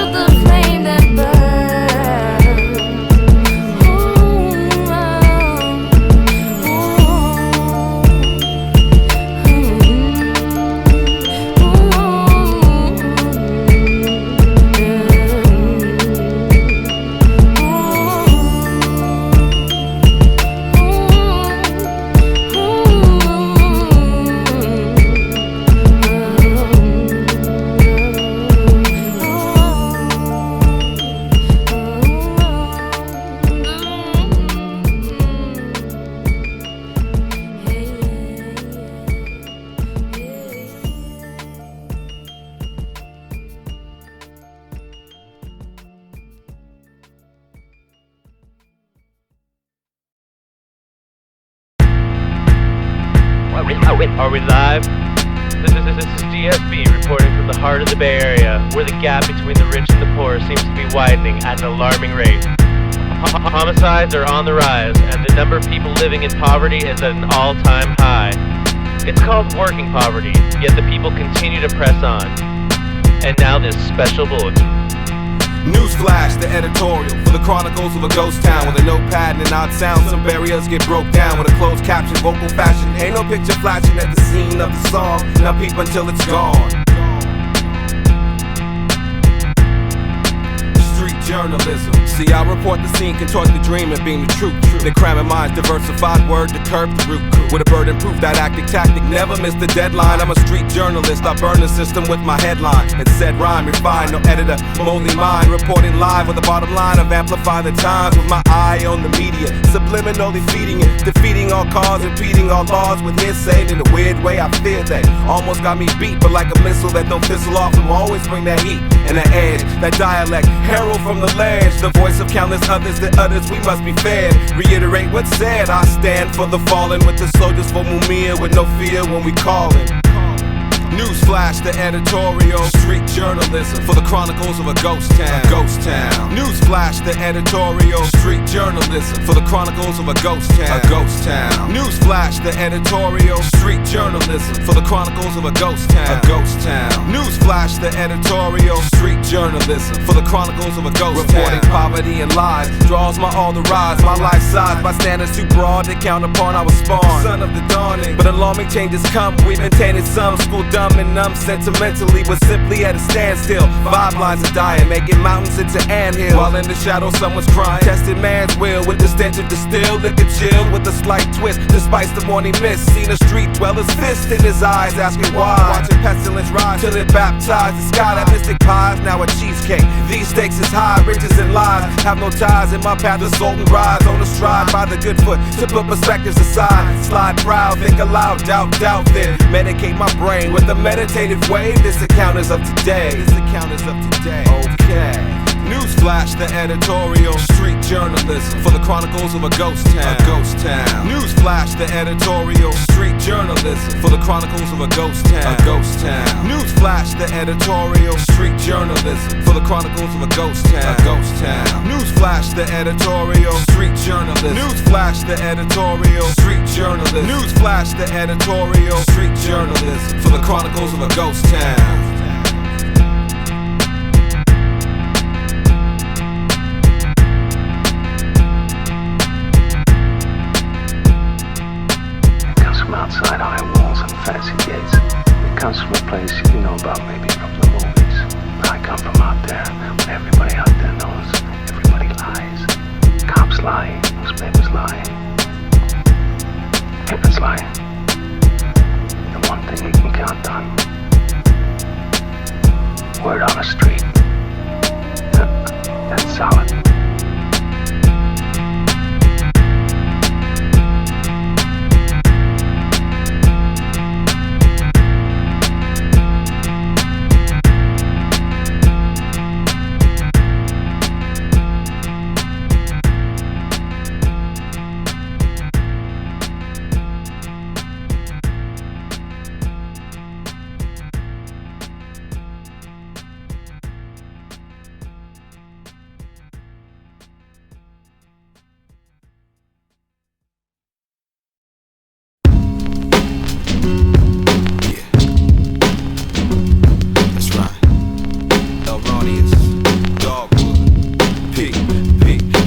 Speaker 8: right, are we live? This is DSB reporting from the heart of the Bay Area, where the gap between the rich and the poor seems to be widening at an alarming rate. Homicides are on the rise, and the number of people living in poverty is at an all-time high. It's called working poverty, yet the people continue to press on. And now this special bulletin.
Speaker 2: Newsflash, the editorial for the chronicles of a ghost town. With a notepad and an odd sound, some barriers get broke down. With a closed caption, vocal fashion. Ain't no picture flashing at the scene of the song. Now peep until it's gone. Street journalism. See, I report the scene, contort the dream and being the truth. Then cramming minds, diversified word to curb the root. With a burden proof, didactic tactic, never miss the deadline. I'm a street journalist, I burn the system with my headline. And said rhyme, refined, no editor, moldy mind. Reporting live with the bottom line of amplifying the times. With my eye on the media, subliminally feeding it. Defeating all cause, impeding all laws with hearsay. In a weird way, I fear they almost got me beat. But like a missile that don't fizzle off, will always bring that heat and that edge. That dialect, herald from the ledge. The voice of countless others that utters, we must be fed. Reiterate what's said, I stand for the fallen. With the soldiers for Mumia, with no fear when we callin'. Newsflash, the editorial. Street journalism for the chronicles of a ghost town. Ghost town. Newsflash, the editorial. Street journalism for the chronicles of a ghost town. A ghost town. Newsflash, the editorial. Street journalism for the chronicles of a ghost town. A ghost town. Newsflash, the editorial. Street journalism for the chronicles of a ghost town. Reporting poverty and lies draws my all the rise. My life size by standards too broad to count upon. I was spawned, son of the dawning. But alarming changes come. We've maintained some school dumb and numb sentimentally, but simply at a standstill. Vibe lines are dying, making mountains into anthills. While in the shadow, someone's crying. Tested man's will with the stench of distilled liquor, chilled with a slight twist. Despite the morning mist, seen a street dweller's fist in his eyes, asking why. Watching pestilence rise till it baptized the sky. That mystic pies now a cheesecake. These stakes is high, riches and lies have no ties in my path. The salt and rise on a stride by the good foot to put perspectives aside. Slide proud, think aloud, doubt, then medicate my brain with a meditative wave. This account is of today. This account is of today. Okay. Newsflash, the editorial. Street journalism for the chronicles of a ghost town. A ghost town. Newsflash, the editorial. Street journalism for the chronicles of a ghost town. A ghost town. Newsflash, the editorial. Street journalism for the chronicles of a ghost town. A ghost town. Newsflash, the editorial. Street journalism. Newsflash, the editorial. Street journalism. Newsflash, the editorial. Street journalism for the chronicles of a ghost town.
Speaker 9: Outside high walls and fancy gates. It comes from a place you know about, maybe from the movies. But I come from out there, where everybody out there knows everybody lies. Cops lie, newspapers lie. If it's lying, the one thing you can count on. Word on the street. That's solid.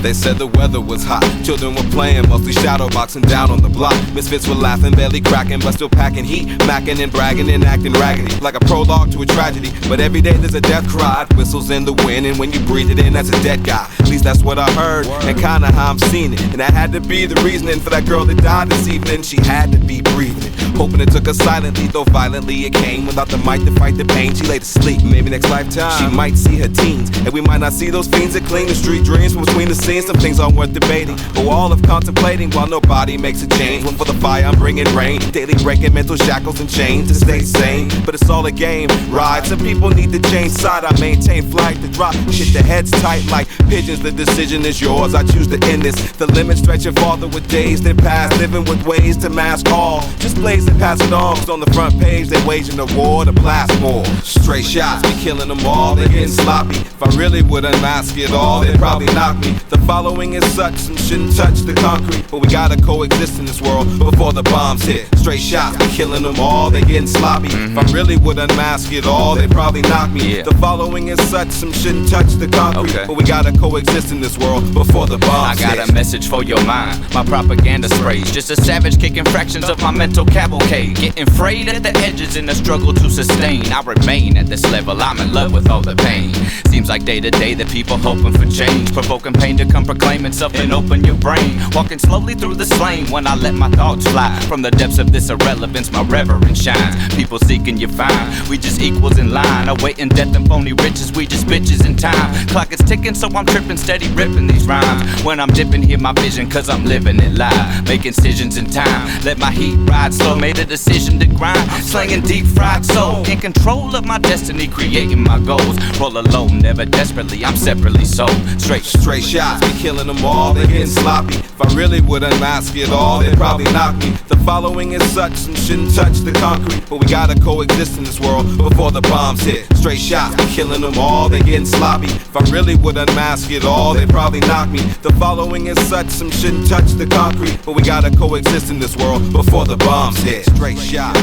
Speaker 2: They said the weather was hot, children were playing, mostly shadow boxing down on the block. Misfits were laughing, barely cracking, but still packing heat, macking and bragging and acting raggedy, like a prologue to a tragedy. But every day there's a death cry, whistles in the wind, and when you breathe it in, that's a dead guy. At least that's what I heard, and kinda how I'm seeing it. And that had to be the reasoning for that girl that died this evening. She had to be breathing, hoping it took her silently, though violently it came. Without the might to fight the pain, she lay to sleep. Maybe next lifetime she might see her teens, and we might not see those fiends that cling to street dreams from between the scenes. Some things aren't worth debating, but we're all of contemplating while nobody makes a change. One for the fire, I'm bringing rain, daily breaking mental shackles and chains to stay sane. But it's all a game, right? Some people need to change side. I maintain flight to drop shit, the heads tight like pigeons. The decision is yours, I choose to end this. The limit stretching farther with days that pass, living with ways to mask all. Just blaze praise and pass it on, 'cause on the front page they waging a war to blast more. Straight shots, we killing them all, they getting sloppy. If I really would unmask it all, they'd probably knock me. The following is such, some shouldn't touch the concrete, but we gotta coexist in this world before the bombs hit. Straight shots, we killing them all, they getting sloppy. If I really would unmask it all, they'd probably knock me. The following is such, some shouldn't touch the concrete, but we gotta coexist in this world before the bombs hit.
Speaker 10: I got a message for your mind, my propaganda sprays. Just a savage kicking fractions of my mental cavalcade. Getting frayed at the edges in the struggle to sustain. I remain at this level, I'm in love with all the pain. Seems like day to day that people hoping for change, provoking pain to come proclaiming something. Open your brain, walking slowly through the slain. When I let my thoughts fly from the depths of this irrelevance, my reverence shines. People seeking you find, we just equals in line. Awaiting death and phony riches, we just bitches in time. Clock is ticking, so I'm tripping, steady ripping these rhymes. When I'm dipping, hear my vision, 'cause I'm living it live. Make incisions in time, let my heat ride slow. Made a decision to grind, slanging deep fried soul. In control of my destiny, creating my goals. Roll alone, never desperately, I'm separately sold. Straight
Speaker 2: shots, we killing them all, they getting sloppy. If I really would unmask it all, they'd probably knock me. The following is such, and shouldn't touch the concrete, but we gotta coexist in this world before the bombs hit. Straight shots, we killing them all, they getting sloppy. If I really would unmask it all, they'd probably knock me. The following is such, some shouldn't touch the concrete, but we gotta coexist in this world before the bombs hit. Straight shots.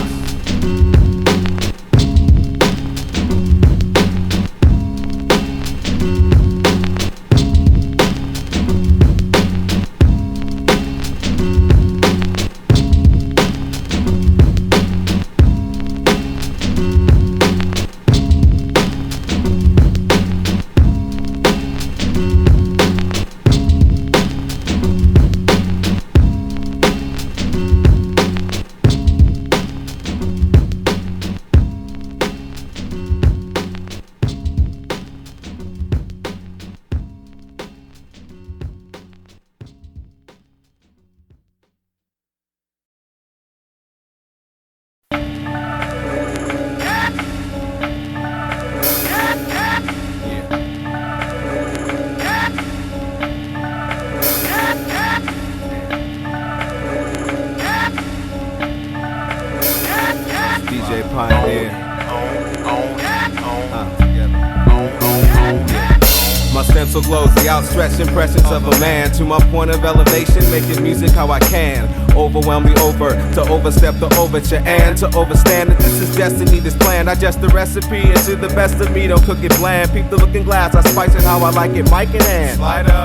Speaker 4: So glows the outstretched impressions of a man to my point of elevation, making music how I can. Overwhelm me over to overstep the overture and to overstand that this is destiny, this plan. I just the recipe into the best of me, don't cook it bland. Peep the looking glass, I spice it how I like it, mic in hand.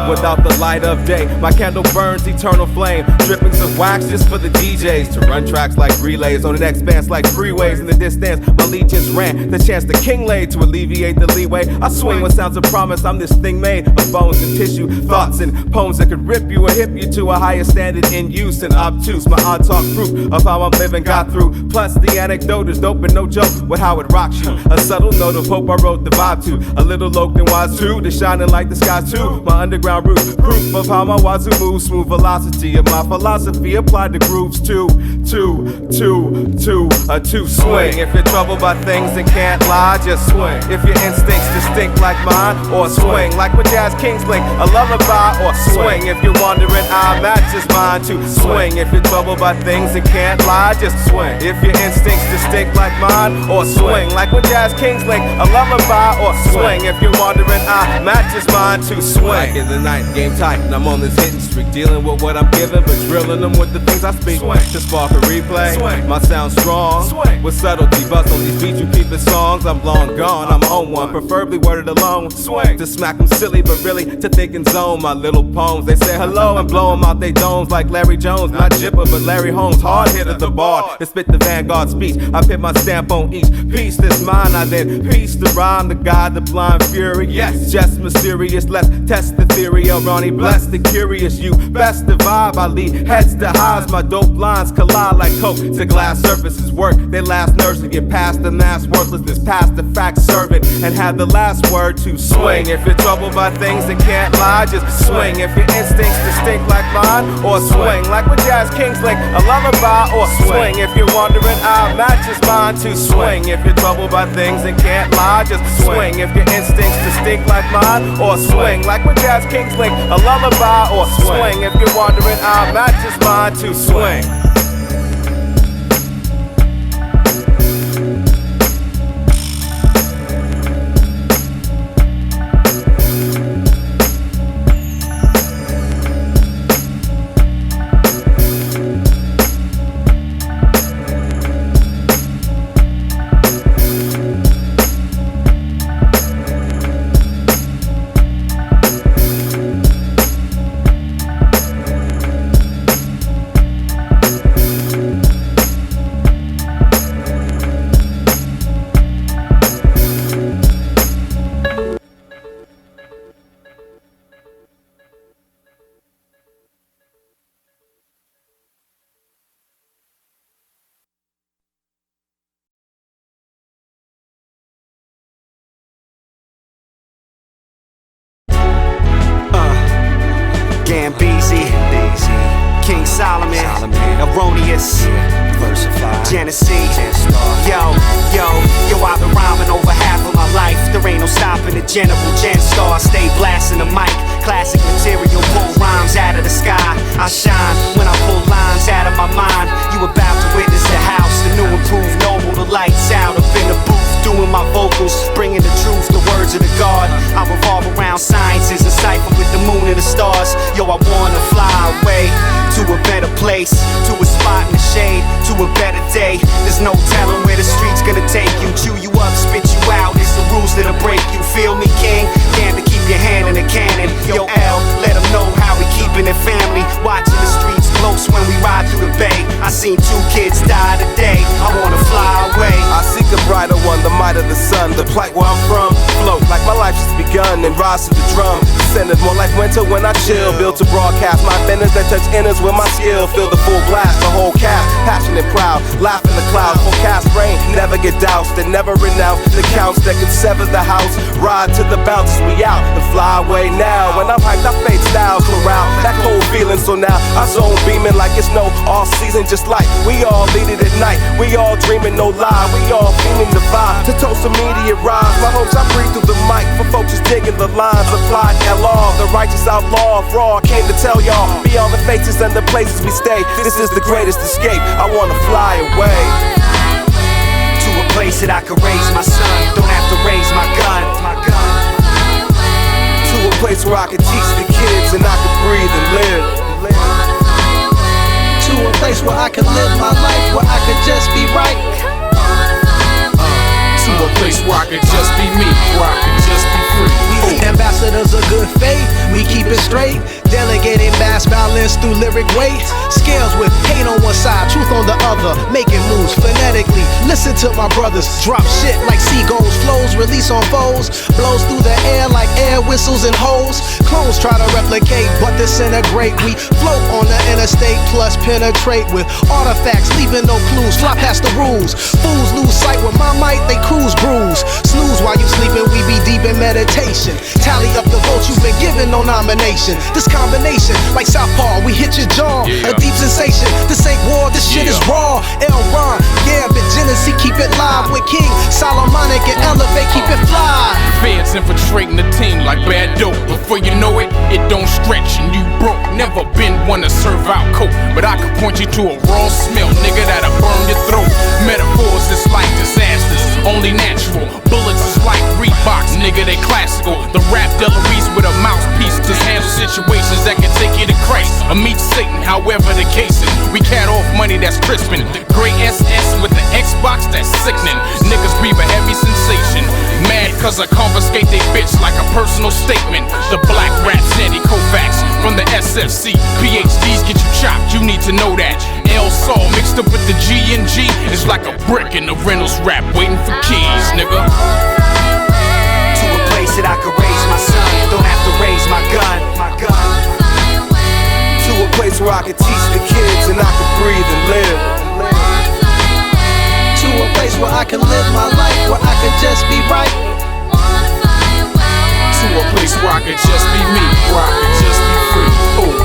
Speaker 4: Without the light of day, my candle burns eternal flame. Drippings of wax just for the DJs to run tracks like relays on an expanse like freeways in the distance. My legions ran the chance the king laid to alleviate the leeway. I swing with sounds of promise, I'm this thing made of bones and tissue, thoughts and poems that could rip you or hip you to a higher standard in use and obtuse. My odd talk proof of how I'm living got through. Plus the anecdote is dope and no joke with how it rocks you. A subtle note of hope I wrote the vibe to. A little loc and wazoo, the shining like the sky too. My underground roots, proof of how my wazoo moves. Smooth velocity of my philosophy applied to grooves too. A two swing. If you're troubled by things and can't lie, just swing. If your instincts distinct like mine, or swing like my jazz kings link, a lullaby, or swing. If you're wondering, I match is mine too. Swing. If you're troubled by things and can't lie, just swing. If your instincts distinct like mine, or swing like my jazz kings link, a lullaby, or swing. If you're wondering, I match is mine too. Swing. In the night, game tight, and I'm on this hitting streak, dealing with what I'm giving, but drilling them with the things I speak. To spark a replay, my sound strong, with subtlety, buzz on these beats you keepin' songs. I'm long gone, I'm on one, preferably worded alone. To smack them silly, but really to think and zone. My little poems, they say hello and blow them out they domes like Larry Jones. Not Jipper, but Larry Holmes, hard hitter the bar. They spit the Vanguard speech, I put my stamp on each piece that's mine. I then piece the rhyme, the guide, the blind fury. Yes, just mysterious, let's test the theory. Oh, Ronnie, bless the curious, you best the vibe. I lead heads to highs, my dope lines collide like coke to glass surfaces. Work, they last nerves to get past the mass worthlessness, past the fact, serve it, and have the last word to swing. If you're troubled by things that can't lie, just swing. If your instincts distinct like mine, or swing like with jazz kings link, a lullaby, or swing. If you're wondering, I match is mine to swing. If you're troubled by things that can't lie, just swing. If your instincts distinct like mine, or swing like with jazz kings link, a lullaby, or swing. If you're wondering, I match is mine to swing.
Speaker 6: Gennessee. Yo, I've been rhyming over half of my life. There ain't no stopping the General Gen Star. Stay blasting the mic. Classic material, pull rhymes out of the sky. I shine when I pull lines out of my mind. You about to witness the house, the new improved noble. The lights out up in the booth, doing my vocals, bringing the truth, the words of the God. I revolve around sciences and cipher with the moon and the stars. Yo, I wanna fly away to a better place, to a spot in the shade, to a better day. There's no telling where the street's gonna take you. Chew you up, spit you out. It's the rules that'll break you. Feel me, king? Damn to keep your hand in the cannon. Yo, L, let them know how we keeping it family. Watching the streets close when we ride through the bay. I seen 2 kids die today. I wanna fly away.
Speaker 2: I seek a brighter one, the might of the sun. The plight where I'm from, float like my life just begun and rise to the drum. Descended more like winter when I chill. Built to broadcast my benders that touch inners with my skill. Feel the full blast, the whole cast, passionate, proud. Laugh in the clouds, forecast rain, never get doused and never renounce the counts that could sever the house. Ride to the bounces, we out and fly away now. When I'm hyped, I fade styles corral. That cold feeling, so now I zone beaming like it's no all season. Just like we all lead it at night. We all dreaming, no lie. We all feeling the vibe to toast immediate rise. My hopes I breathe through the mic for folks just digging the lines. Applied LR, the righteous outlaw of raw. Came to tell y'all, beyond the faces and the places we stay. This is the greatest escape. I wanna fly away
Speaker 6: to a place that I can raise my son. Don't have to raise my gun.
Speaker 2: To a place where I can teach the kids and I can breathe and live.
Speaker 11: To a place where I can live my life, where I could just be right.
Speaker 12: To a place where I could just be me, where I could just be free.
Speaker 11: Ambassadors of good faith, we keep it straight. Delegating mass balance through lyric weight. Scales with hate on one side, truth on the other. Making moves phonetically. Listen to my brothers drop shit like seagulls. Flows release on foes. Blows through the air like air whistles and holes. Clones try to replicate but disintegrate. We float on the interstate plus penetrate with artifacts leaving no clues. Fly past the rules. Fools lose sight with my might, they cruise bruise. Snooze while you sleeping, we be deep in meditation. Tally up the votes you've been given, no nomination. This combination, like Southpaw, we hit your jaw. A deep sensation, this ain't war, this shit is raw. L-Ron, yeah, but Gennessee, keep it live. With King, Solomonic and Elevate, keep it fly.
Speaker 12: Feds infiltrating the team like bad dope. Before you know it, it don't stretch and you broke. Never been one to serve out coke, but I could point you to a raw smell, nigga, that'll burn your throat. Metaphors is like disasters, only natural. Bullets is like Reeboks, nigga, they classical. The rap deliveries with a mouthpiece to handle situations that can take you to Christ or meet Satan, however the case is. We cat off money that's crispin'. Great SS with the Xbox that's sickening. Niggas breathe a heavy sensation. Mad cause I confiscate they bitch like a personal statement. The black rap Sandy Kovacs from the SFC. PhDs get you chopped, you need to know that. L-Sol mixed up with the G&G is like a brick in the Reynolds rap waiting for keys, nigga.
Speaker 6: To a place that I could raise my son. Don't have to raise my gun.
Speaker 2: To a place where I can teach the kids and I can breathe and live.
Speaker 11: To a place where I can live my life, where I could just be right.
Speaker 12: To a place where I could just be me, where I could just be free. Ooh.